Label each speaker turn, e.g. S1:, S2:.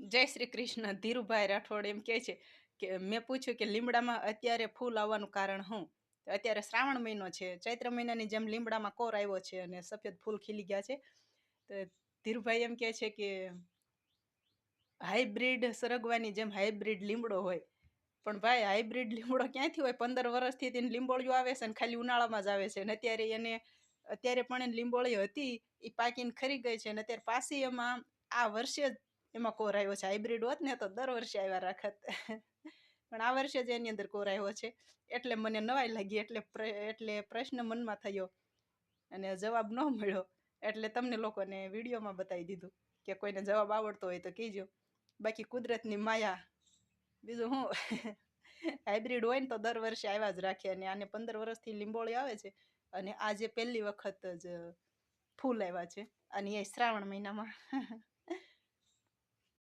S1: જય શ્રી કૃષ્ણ. ધીરુભાઈ રાઠોડ એમ કહે છે કે મેં પૂછ્યું કે લીમડામાં અત્યારે ફૂલ આવવાનું કારણ શું? તો અત્યારે શ્રાવણ મહિનો છે, ચૈત્ર મહિનાની જેમ લીમડામાં કોર આવ્યો છે અને સફેદ ફૂલ ખીલી ગયા છે. તો ધીરુભાઈ એમ કહે છે કે હાઇબ્રિડ સરગવાની જેમ હાઇબ્રિડ લીમડો હોય. પણ ભાઈ હાઇબ્રિડ લીમડો ક્યાંથી હોય? 15 વર્ષથી તેને લીંબોળીઓ આવે છે અને ખાલી ઉનાળામાં જ આવે છે. અને અત્યારે પણ એને લીંબોળી હતી એ પાકીને ખરી ગઈ છે. અને અત્યારે પાછી એમાં આ વર્ષે જ એમાં કોર આવ્યો છે. હાઇબ્રિડ હોત ને તો દર વર્ષે આવ્યા રાખત. પણ આ વર્ષે જ એની અંદર કોર આવ્યો છે. એટલે મને નવાઈ લાગી, એટલે પ્રશ્ન મનમાં થયો અને જવાબ ન મળ્યો. એટલે તમને લોકોને વિડીયોમાં બતાવી દીધું કે કોઈને જવાબ આવડતો હોય તો કહેજો. બાકી કુદરતની માયા, બીજું શું. હાઇબ્રિડ હોય ને તો દર વર્ષે આવ્યા જ રાખે. અને આને 15 વર્ષથી લીંબોળી આવે છે અને આજે પહેલી વખત જ ફૂલ આવ્યા છે અને એ શ્રાવણ મહિનામાં.